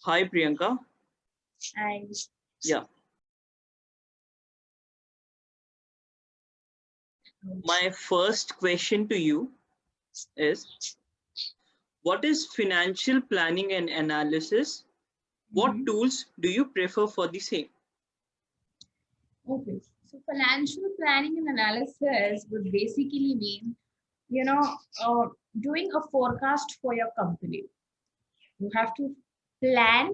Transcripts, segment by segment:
Hi, Priyanka. And Yeah. My first question to you is, what is financial planning and analysis? What tools do you prefer for the same? okay, so financial planning and analysis would basically mean, you know, doing a forecast for your company. You have to plan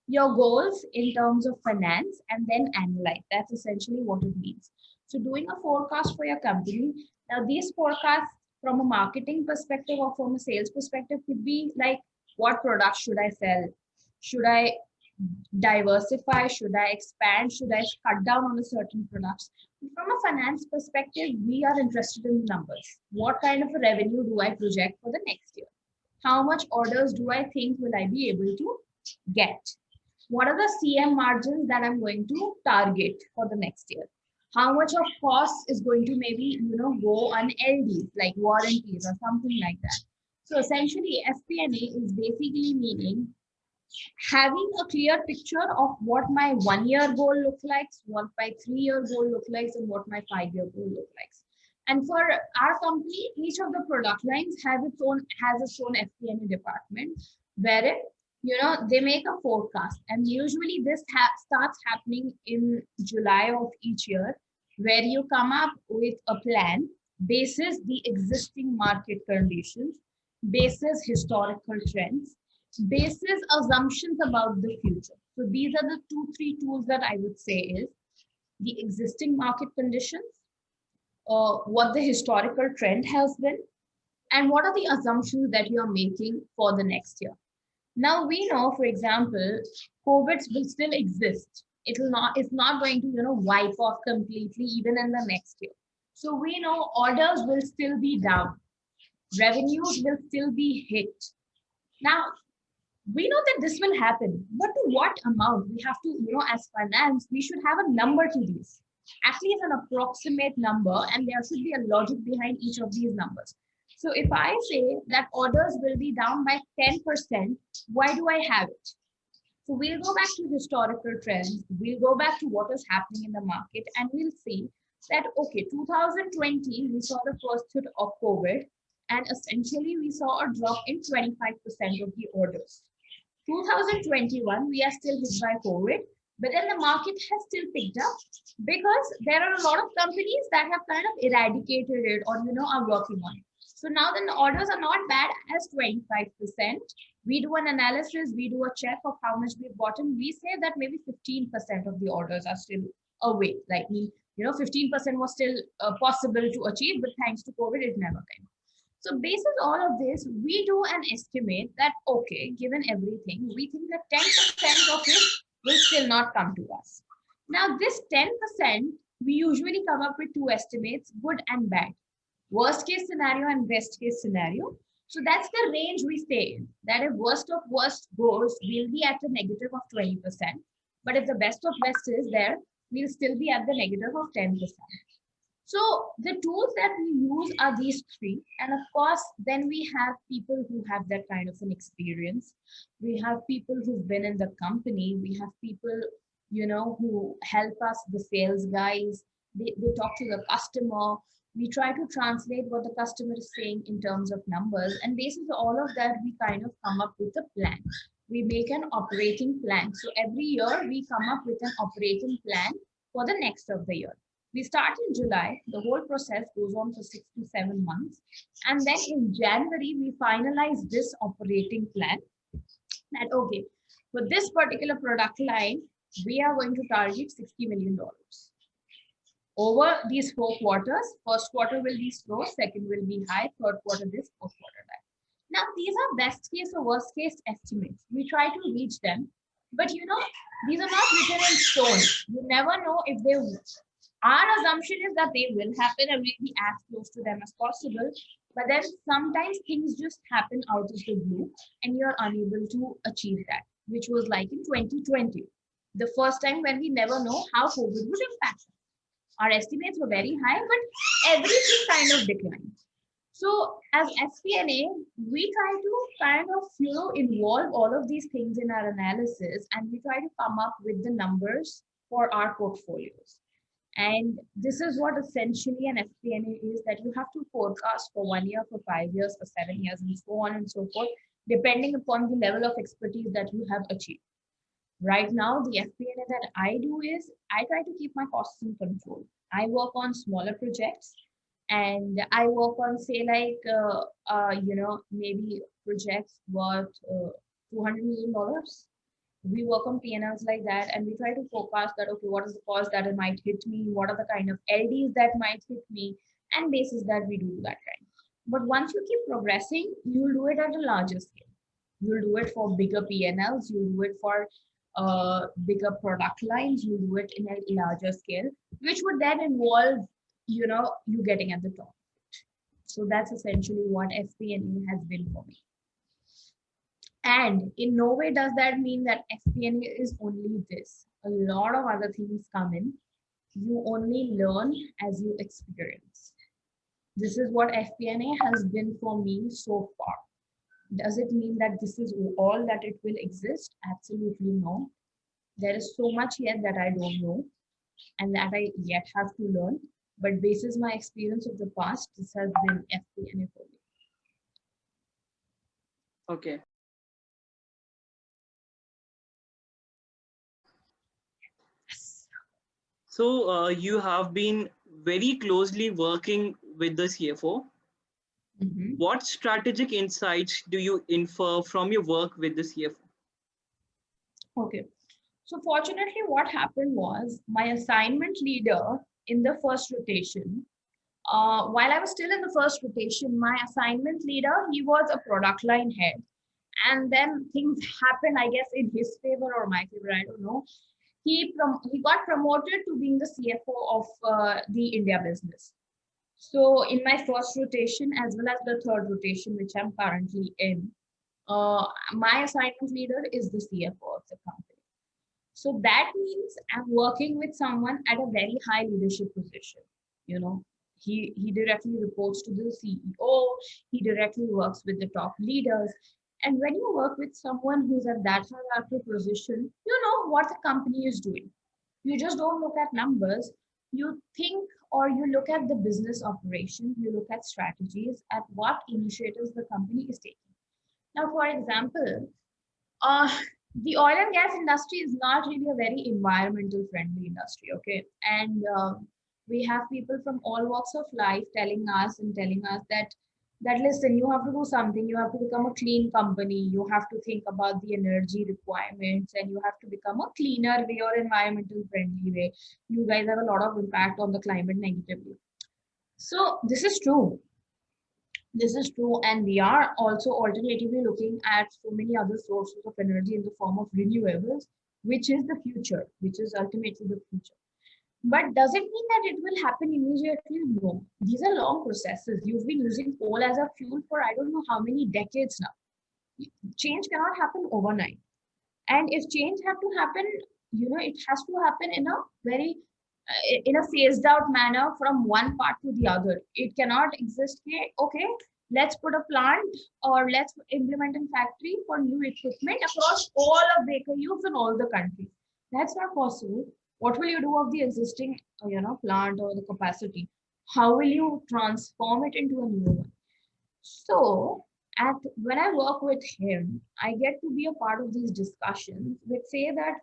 your goals in terms of finance and then analyze. That's essentially what it means. So, doing a forecast for your company. Now, these forecasts from a marketing perspective or from a sales perspective could be like, what products should I sell? Should I diversify? Should I expand? Should I cut down on a certain products? From a finance perspective, we are interested in numbers. What kind of a revenue do I project for the next year? How much orders do I think will I be able to get? What are the CM margins that I'm going to target for the next year? How much of cost is going to maybe go on LDs like warranties or something like that? So essentially, FP&A is basically meaning having a clear picture of what my 1 year goal looks like, what my 3 year goal looks like, and what my 5 year goal looks like. And for our company, each of the product lines has its own FP&A department, wherein they make a forecast, and usually this starts happening in July of each year, where you come up with a plan basis the existing market conditions, basis historical trends, basis assumptions about the future. So these are the 2-3 tools that I would say is the existing market conditions, what the historical trend has been, and what are the assumptions that you are making for the next year. Now we know, for example, COVID will still exist. It's not going to, wipe off completely even in the next year. So we know orders will still be down. Revenues will still be hit. Now, we know that this will happen, but to what amount? We have to, as finance, we should have a number to these, at least an approximate number, and there should be a logic behind each of these numbers. So if I say that orders will be down by 10%, why do I have it? So we'll go back to historical trends, we'll go back to what is happening in the market, and we'll see that, okay, 2020, we saw the first hit of COVID, and essentially we saw a drop in 25% of the orders. 2021, we are still hit by COVID, but then the market has still picked up because there are a lot of companies that have kind of eradicated it or, are working on it. So now then the orders are not bad as 25%. We do an analysis, we do a check of how much we've gotten. We say that maybe 15% of the orders are still away. Like, 15% was still possible to achieve, but thanks to COVID, it never came. So based on all of this, we do an estimate that, okay, given everything, we think that 10% of it will still not come to us. Now this 10%, we usually come up with two estimates, good and bad. Worst case scenario and best case scenario. So that's the range we stay in. That if worst of worst goes, we'll be at a negative of 20%. But if the best of best is there, we'll still be at the negative of 10%. So the tools that we use are these three. And of course, then we have people who have that kind of an experience. We have people who've been in the company. We have people, who help us, the sales guys. They talk to the customer. We try to translate what the customer is saying in terms of numbers. And based on all of that, we kind of come up with a plan. We make an operating plan. So every year we come up with an operating plan for the next of the year. We start in July, the whole process goes on for 6 to 7 months. And then in January, we finalize this operating plan that, okay, for this particular product line, we are going to target $60 million. Over these 4 quarters, first quarter will be slow, second will be high, third quarter this, fourth quarter that. Now, these are best case or worst case estimates. We try to reach them, but these are not written in stone. You never know if they will. Our assumption is that they will happen and we'll be as close to them as possible. But then sometimes things just happen out of the blue and you're unable to achieve that, which was like in 2020, the first time when we never know how COVID would impact us. Our estimates were very high, but everything kind of declined. So as FP&A, we try to kind of, involve all of these things in our analysis, and we try to come up with the numbers for our portfolios. And this is what essentially an FP&A is, that you have to forecast for 1 year, for 5 years, for 7 years, and so on and so forth, depending upon the level of expertise that you have achieved. Right now, the FP&A that I do is I try to keep my costs in control. I work on smaller projects, and I work on, say, like, maybe projects worth $200 million. We work on P&Ls like that, and we try to forecast that, okay, what is the cost that it might hit me? What are the kind of LDs that might hit me? And basis that we do that kind. But once you keep progressing, you'll do it at a larger scale. You'll do it for bigger P&Ls. You'll do it for bigger product lines. You'll do it in a larger scale, which would then involve, you getting at the top. So that's essentially what FP&A has been for me. And in no way does that mean that FP&A is only this. A lot of other things come in. You only learn as you experience. This is what FP&A has been for me so far. Does it mean that this is all that it will exist? Absolutely no. There is so much yet that I don't know and that I yet have to learn. But basis my experience of the past, this has been FP&A for me. Okay. So you have been very closely working with the CFO. Mm-hmm. What strategic insights do you infer from your work with the CFO? Okay. So fortunately, what happened was my assignment leader in the first rotation, while I was still in the first rotation, my assignment leader, he was a product line head. And then things happened, I guess, in his favor or my favor, I don't know. He got promoted to being the CFO of the India business. So in my first rotation, as well as the third rotation, which I'm currently in, my assignment leader is the CFO of the company. So that means I'm working with someone at a very high leadership position. He directly reports to the CEO. He directly works with the top leaders. And when you work with someone who's at that hierarchical position, you know what the company is doing. You just don't look at numbers. You think, or you look at the business operation. You look at strategies, at what initiatives the company is taking. Now, for example, the oil and gas industry is not really a very environmental friendly industry, okay? And we have people from all walks of life telling us that listen, you have to do something, you have to become a clean company, you have to think about the energy requirements, and you have to become a cleaner way or environmental friendly way. You guys have a lot of impact on the climate negatively. So this is true. This is true, and we are also alternatively looking at so many other sources of energy in the form of renewables, which is the future, which is ultimately the future. But does it mean that it will happen immediately? No. These are long processes. You've been using coal as a fuel for I don't know how many decades now. Change cannot happen overnight. And if change have to happen, it has to happen in a very in a phased out manner from one part to the other. It cannot exist here. Okay, let's put a plant or let's implement a factory for new equipment across all of Baker Hughes in all the countries. That's not possible. What will you do of the existing, plant or the capacity? How will you transform it into a new one? So, when I work with him, I get to be a part of these discussions which say that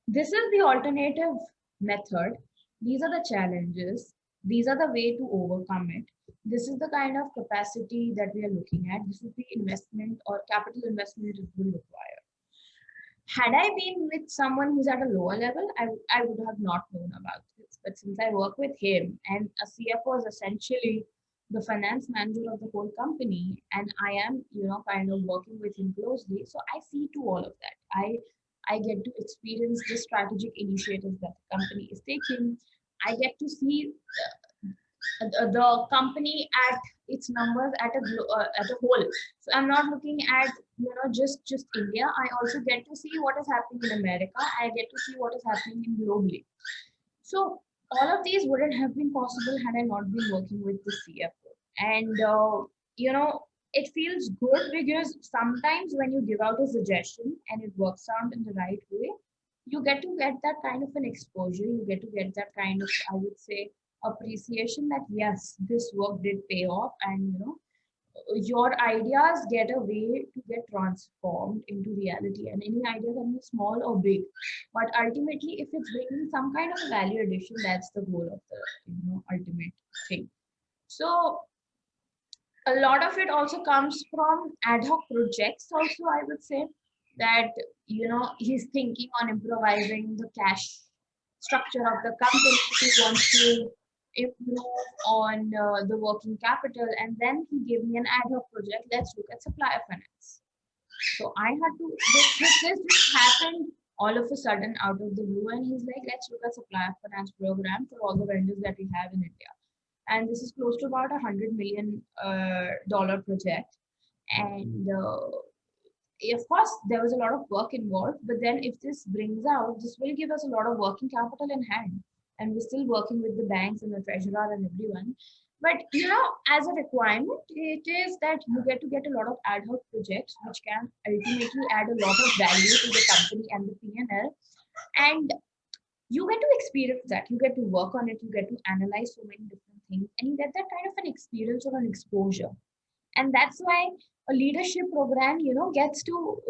this is the alternative method. These are the challenges. These are the way to overcome it. This is the kind of capacity that we are looking at. This is the investment or capital investment it will require. Had I been with someone who's at a lower level, I would have not known about this. But since I work with him, and a CFO is essentially the finance manager of the whole company, and I am, kind of working with him closely, so I see to all of that. I get to experience the strategic initiatives that the company is taking. I get to see the company at its numbers at a whole. So I'm not looking at just India. I also get to see what is happening in America. I get to see what is happening in globally. So all of these wouldn't have been possible had I not been working with the CFO. And it feels good because sometimes when you give out a suggestion and it works out in the right way, you get to get that kind of an exposure. You get to get that kind of, I would say, appreciation that yes, this work did pay off, and your ideas get a way to get transformed into reality. And any idea can be small or big, but ultimately, if it's bringing some kind of value addition, that's the goal of the ultimate thing. So a lot of it also comes from ad hoc projects also, I would say, that he's thinking on improvising the cash structure of the company. He wants to improve on the working capital, and then he gave me an ad hoc project. Let's look at supplier finance. So I had to, this just happened all of a sudden out of the blue, and he's like, let's look at supplier finance program for all the vendors that we have in India. And this is close to about $100 million project. And of course, there was a lot of work involved, but then if this brings out, this will give us a lot of working capital in hand. And we're still working with the banks and the treasurer and everyone. But as a requirement, it is that you get to get a lot of ad hoc projects, which can ultimately add a lot of value to the company and the P&L. And you get to experience that. You get to work on it. You get to analyze so many different things, and you get that kind of an experience or an exposure. And that's why a leadership program, gets to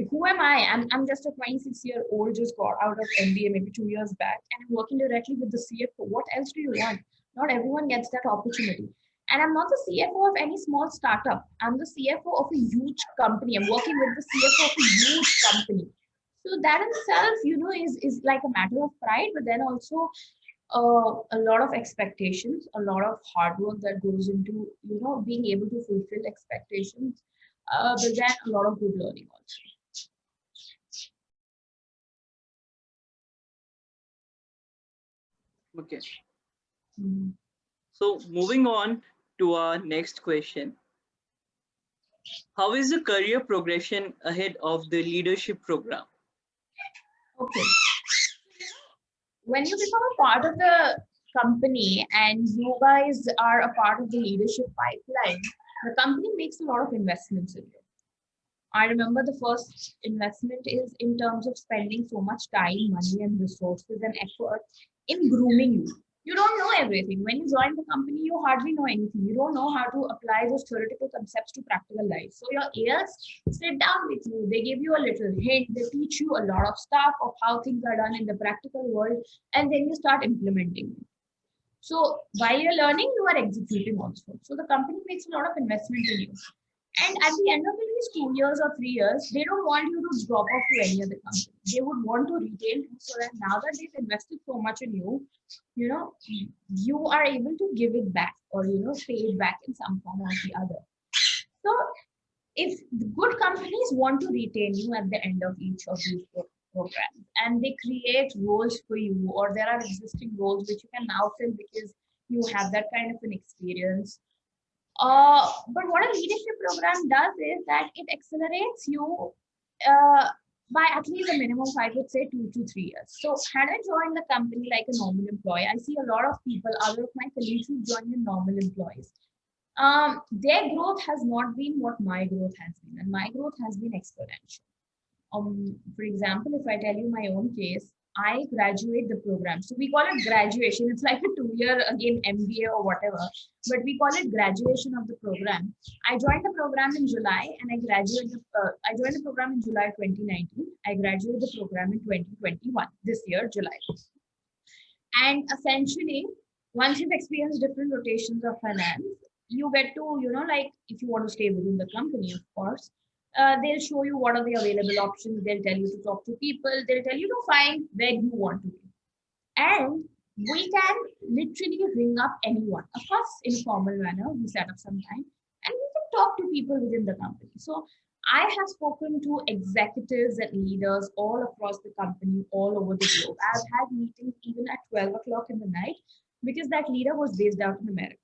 who am I? I'm just a 26-year-old, just got out of MBA maybe 2 years back, and I'm working directly with the CFO. What else do you want? Not everyone gets that opportunity. And I'm not the CFO of any small startup. I'm the CFO of a huge company. I'm working with the CFO of a huge company. So that itself, is like a matter of pride, but then also a lot of expectations, a lot of hard work that goes into, being able to fulfill expectations, but then a lot of good learning also. Okay. Mm. So moving on to our next question. How is the career progression ahead of the leadership program? Okay. When you become a part of the company and you guys are a part of the leadership pipeline, the company makes a lot of investments in you. I remember the first investment is in terms of spending so much time, money, and resources and effort in grooming you. You don't know everything. When you join the company, you hardly know anything. You don't know how to apply those theoretical concepts to practical life. So your ears sit down with you. They give you a little hint. They teach you a lot of stuff of how things are done in the practical world, and then you start implementing it. So while you're learning, you are executing also. So the company makes a lot of investment in you. And at the end of at least 2 years or 3 years, they don't want you to drop off to any other company. They would want to retain you so that now that they've invested so much in you, you are able to give it back or, pay it back in some form or the other. So if the good companies want to retain you at the end of each of these programs, and they create roles for you, or there are existing roles which you can now fill because you have that kind of an experience. But what a leadership program does is that it accelerates you by at least a minimum of, I would say, 2 to 3 years. So had I joined the company like a normal employee, I see a lot of people, other of my colleagues who join the normal employees. Their growth has not been what my growth has been, and my growth has been exponential. For example, if I tell you my own case, I graduate the program. So we call it graduation. It's like a 2-year again MBA or whatever, but we call it graduation of the program. I joined the program in July, and I graduated. I joined the program in July 2019. I graduated the program in 2021. This year, July. And essentially, once you've experienced different rotations of finance, you get to, like if you want to stay within the company, of course, they'll show you what are the available options. They'll tell you to talk to people. They'll tell you to find where you want to be. And we can literally ring up anyone, of course, in a formal manner. We set up some time, and we can talk to people within the company. So I have spoken to executives and leaders all across the company, all over the globe. I've had meetings even at 12 o'clock in the night because that leader was based out in America.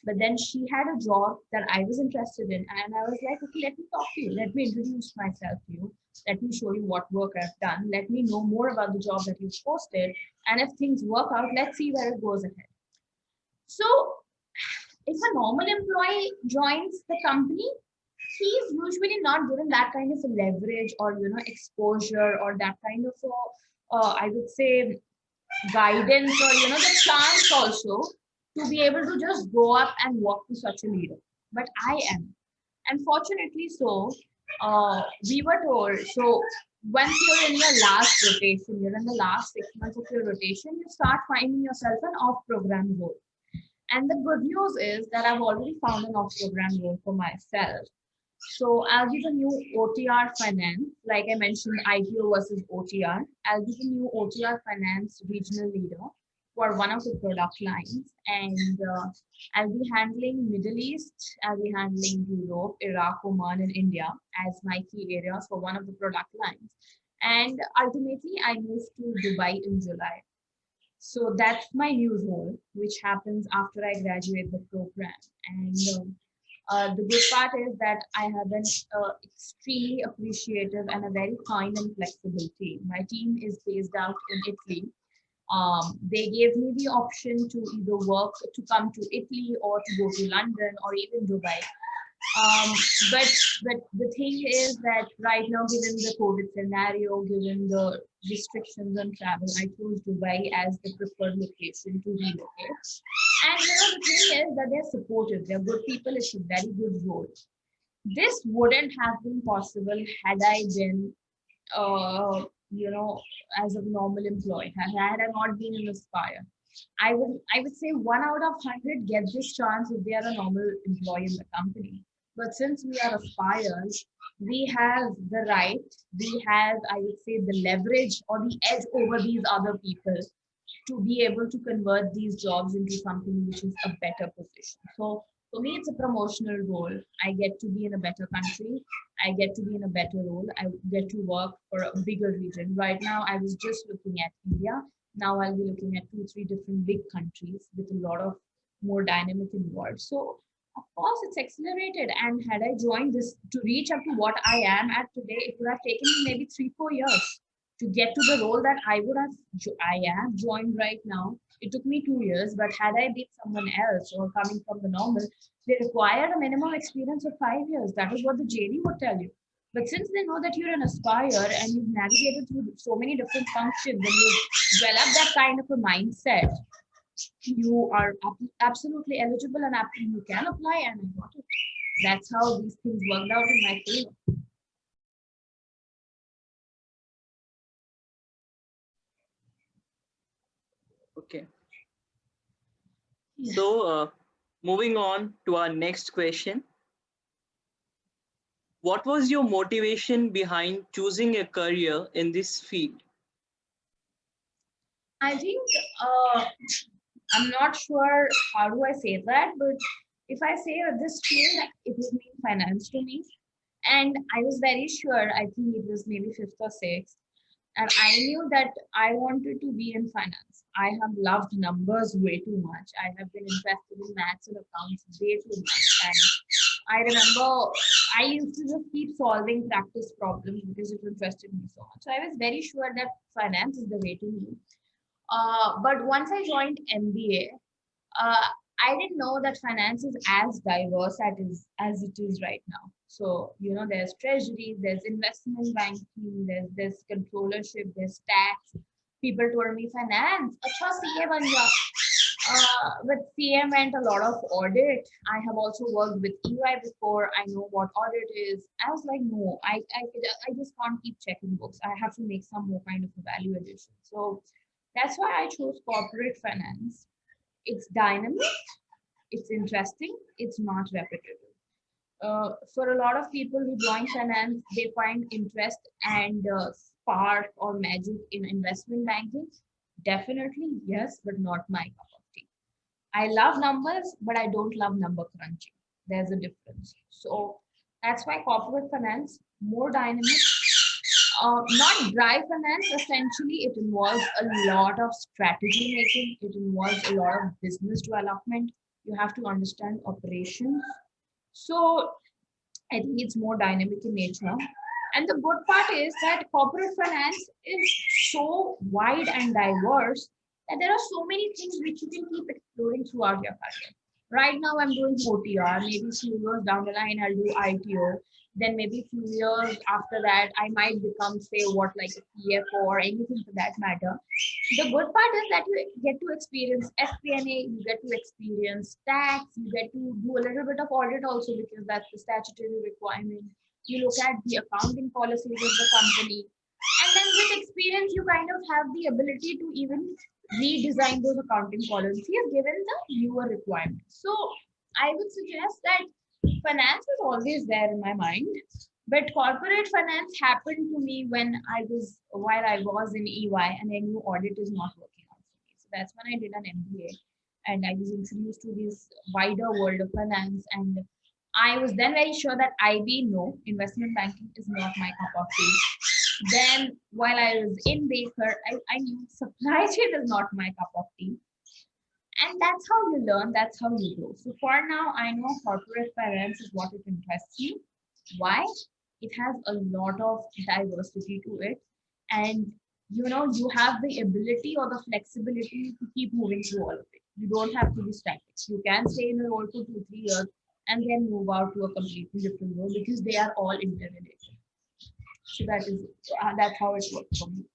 But then she had a job that I was interested in, and I was like, okay, let me talk to you. Let me introduce myself to you. Let me show you what work I've done. Let me know more about the job that you've posted. And if things work out, let's see where it goes ahead. So If a normal employee joins the company, he's usually not given that kind of a leverage or exposure or that kind of a, I would say, guidance or the chance also to be able to just go up and work to such a leader. But I am, and fortunately so, we were told, so once you're in your last rotation, you're in the last 6 months of your rotation, you start finding yourself an off program role. And the good news is that I've already found an off program role for myself. So I'll give a new OTR finance, like I mentioned, ITO versus OTR. I'll give a new OTR finance regional leader for one of the product lines, and I'll be handling Middle East, I'll be handling Europe, Iraq, Oman, and India as my key areas for one of the product lines. And ultimately, I moved to Dubai in July. So that's my new role, which happens after I graduate the program. And the good part is that I have an extremely appreciative and a very kind and flexible team. My team is based out in Italy. They gave me the option to either work to come to Italy or to go to London or even Dubai. Um, but the thing is that right now, given the COVID scenario, given the restrictions on travel, I chose Dubai as the preferred location to relocate. And the thing is that they're supportive, they're good people, it's a very good role. This wouldn't have been possible had I been, uh, as a normal employee, had I not been in Aspire. I would say 1 out of 100 get this chance if they are a normal employee in the company. But since we are aspires, we have the right, we have, I would say, the leverage or the edge over these other people to be able to convert these jobs into something which is a better position. So for me, it's a promotional role. I get to be in a better country. I get to be in a better role. I get to work for a bigger region. Right now, I was just looking at India. Now I'll be looking at 2, 3 different big countries with a lot of more dynamic involved. So of course it's accelerated. And had I joined this to reach up to what I am at today, it would have taken me maybe 3, 4 years to get to the role that I am joined right now. It took me 2 years, but had I been someone else or coming from the normal, they required a minimum experience of 5 years. That is what the JD would tell you. But since they know that you're an aspire and you've navigated through so many different functions and you've developed that kind of a mindset, you are absolutely eligible and you can apply, and I got it. That's how these things worked out in my favor. Okay. So moving on to our next question. What was your motivation behind choosing a career in this field? I think I'm not sure how do I say that, but if I say this field, it would mean finance to me. And I was very sure, I think it was maybe fifth or sixth, and I knew that I wanted to be in finance. I have loved numbers way too much. I have been interested in maths and accounts way too much. And I remember I used to just keep solving practice problems because it interested me so much. So I was very sure that finance is the way to me. But once I joined MBA, I didn't know that finance is as diverse as it is right now. So, there's treasury, there's investment banking, there's controllership, there's tax. People told me finance, acha CA ban ja. With CA meant a lot of audit. I have also worked with EY before. I know what audit is. I was like, no, I just can't keep checking books. I have to make some more kind of a value addition. So that's why I chose corporate finance. It's dynamic, it's interesting, it's not repetitive. For a lot of people who join finance, they find interest and spark or magic in investment banking. Definitely, yes, but not my cup of tea. I love numbers, but I don't love number crunching. There's a difference. So that's why corporate finance, more dynamic, not dry finance. Essentially, it involves a lot of strategy making. It involves a lot of business development. You have to understand operations. So I think it's more dynamic in nature. And the good part is that corporate finance is so wide and diverse that there are so many things which you can keep exploring throughout your career. Right now, I'm doing OTR. Maybe few years down the line, I'll do ITO. Then maybe few years after that, I might become, say, what, like a CFO or anything for that matter. The good part is that you get to experience FP&A, you get to experience tax, you get to do a little bit of audit also because that's the statutory requirement. You look at the accounting policies of the company, and then with experience, you kind of have the ability to even redesign those accounting policies given the newer requirements. So I would suggest that finance is always there in my mind, but corporate finance happened to me when I was while I was in EY and I knew audit is not working out for me. So that's when I did an MBA and I was introduced to this wider world of finance, and I was then very sure that IB, no, investment banking is not my cup of tea. Then while I was in Baker, I knew supply chain is not my cup of tea. And that's how you learn, that's how you grow. So for now, I know corporate finance is what it interests me. Why? It has a lot of diversity to it. And you have the ability or the flexibility to keep moving through all of it. You don't have to be static. You can stay in a role for 2, 3 years and then move out to a completely different role because they are all interrelated. So that's how it works for me.